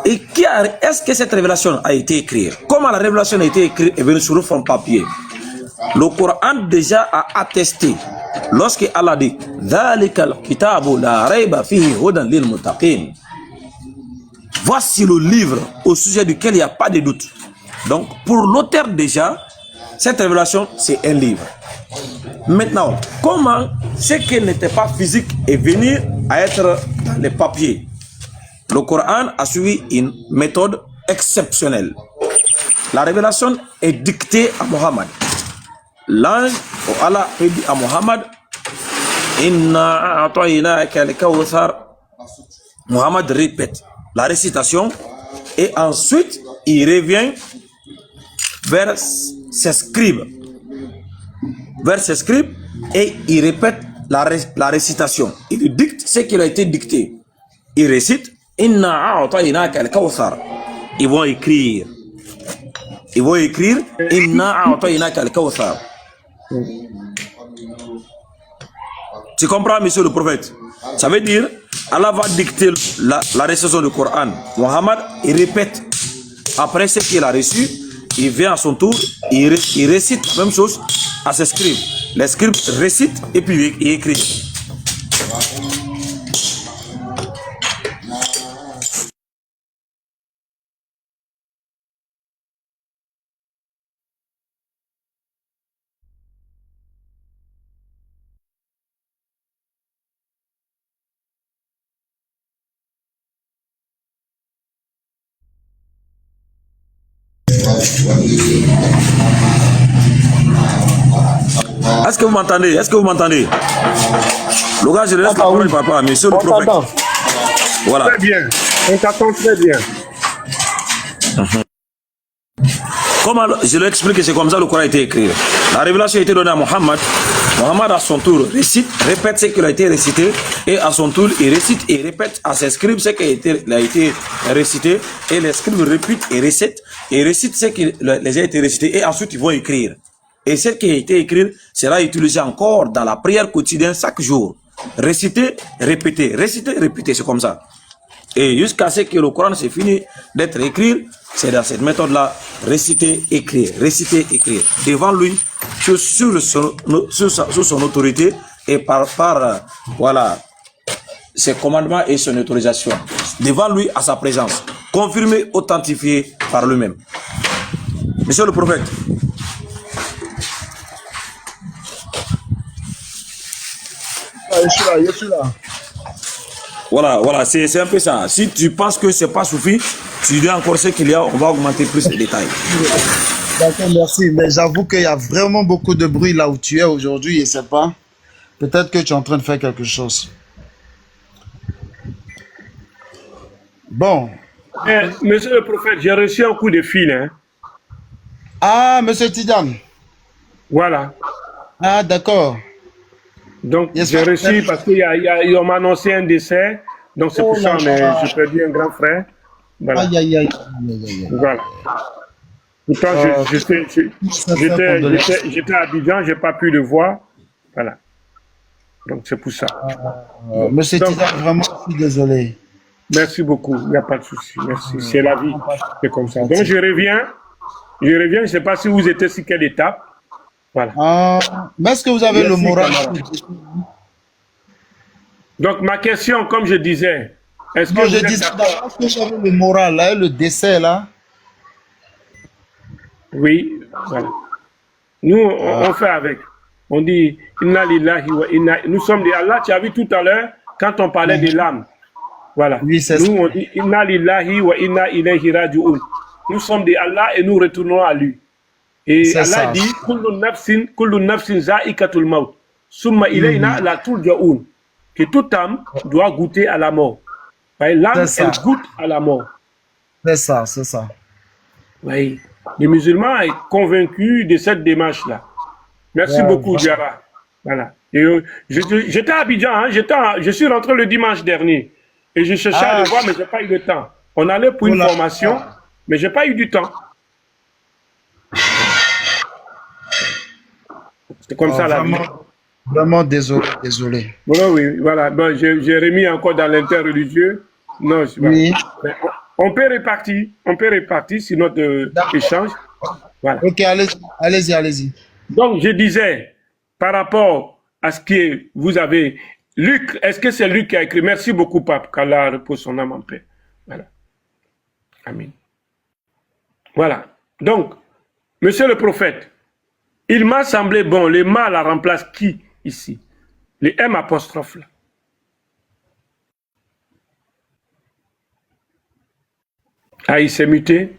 Et est-ce que cette révélation a été écrite? Comment la révélation a été écrite et venue sur le fond papier? Le Coran déjà a attesté. Lorsque Allah dit voici le livre au sujet duquel il n'y a pas de doute. Donc pour l'auteur déjà, cette révélation c'est un livre. Maintenant, comment ce qui n'était pas physique est venu à être dans les papiers? Le Coran a suivi une méthode exceptionnelle. La révélation est dictée à Mohammed. L'ange, Allah dit à Mohammed, Inna a'tayna al-kawthar. Mohammed répète la récitation et ensuite il revient vers ses scribes. Et il répète la récitation. Il dicte ce qui a été dicté. Il récite Inna a'tayna al-kawthar. Ils vont écrire Inna a'tayna al-kawthar. Tu comprends, monsieur le prophète? Ça veut dire, Allah va dicter la récitation du Coran. Mohammed, il répète. Après ce qu'il a reçu, il vient à son tour, il récite la même chose à ses scribes. Les scribes récitent et puis il écrit. Est-ce que vous m'entendez? Le gars, je laisse la parole, papa, monsieur le prophète. Voilà. Très bien. On t'attend très bien. Comment je l'explique, c'est comme ça le Coran a été écrit. La révélation a été donnée à Mohammed. Mohammed, à son tour, répète ce qui a été récité. Et à son tour, il récite et répète à ses scribes ce qui a été récité. Et les scribes répètent et récitent ce qui a été récité. Et ensuite, ils vont écrire. Et ce qui a été écrit sera utilisé encore dans la prière quotidienne chaque jour. Réciter, répéter, c'est comme ça. Et jusqu'à ce que le Coran s'est fini d'être écrit, c'est dans cette méthode-là, réciter, écrire. Devant lui, sur son autorité et par voilà, ses commandements et son autorisation. Devant lui, à sa présence. Confirmé, authentifié par lui-même. Monsieur le prophète. Je suis là. Voilà, c'est un peu ça. Si tu penses que c'est pas suffit, tu dis encore ce qu'il y a, on va augmenter plus les détails. D'accord, merci. Mais j'avoue qu'il y a vraiment beaucoup de bruit là où tu es aujourd'hui, je sais pas. Peut-être que tu es en train de faire quelque chose. Bon. Monsieur le prophète, j'ai reçu un coup de fil. Hein. Ah, monsieur Tidjane. Voilà. Ah, d'accord. Donc, j'ai reçu parce qu'on m'a annoncé un décès. Donc, c'est pour ça que j'ai perdu un grand frère. Voilà. Aïe. Voilà. Pourtant, j'étais à Abidjan, je n'ai pas pu le voir. Voilà. Donc, c'est pour ça. Monsieur Tidjane, vraiment, je suis désolé. Merci beaucoup. Il n'y a pas de souci. Merci. C'est la vie. C'est comme ça. Donc, je reviens. Je ne sais pas si vous étiez sur quelle étape. Voilà. Mais est-ce que vous avez le moral? Donc, ma question, comme je disais, est-ce que vous avez le moral, là, le décès, là? Oui, voilà. Nous, on fait avec. On dit, Inna lillahi wa inna. Nous sommes des Allah. Tu as vu tout à l'heure, quand on parlait des lames. Voilà. Oui, nous, on dit, Inna lillahi wa inna ilayhi raji'un. Nous sommes des Allah et nous retournons à lui. Et Allah dit kullu nafsin za'ikatul maut summa ilayna la turja'un, que toute âme doit goûter à la mort. L'âme, elle goûte à la mort. C'est ça. Oui. Les musulmans sont convaincus de cette démarche-là. Merci beaucoup, Diarra. Voilà. J'étais à Abidjan, hein, je suis rentré le dimanche dernier et je cherchais à le voir, mais je n'ai pas eu le temps. On allait pour une formation, mais je n'ai pas eu du temps. C'est comme ça la vie. Vraiment désolé. Voilà, oui, voilà. Bon, j'ai remis encore dans l'interreligieux. Non, oui. On peut répartir sur notre échange. Voilà. Ok, allez-y. Donc, je disais, par rapport à ce que vous avez... Luc, est-ce que c'est Luc qui a écrit? Merci beaucoup, Pape, qu'Allah repose son âme en paix. Voilà. Amen. Voilà. Donc, monsieur le prophète, il m'a semblé bon, le mal la remplace qui ici? Le M apostrophe là. Ah, il s'est muté.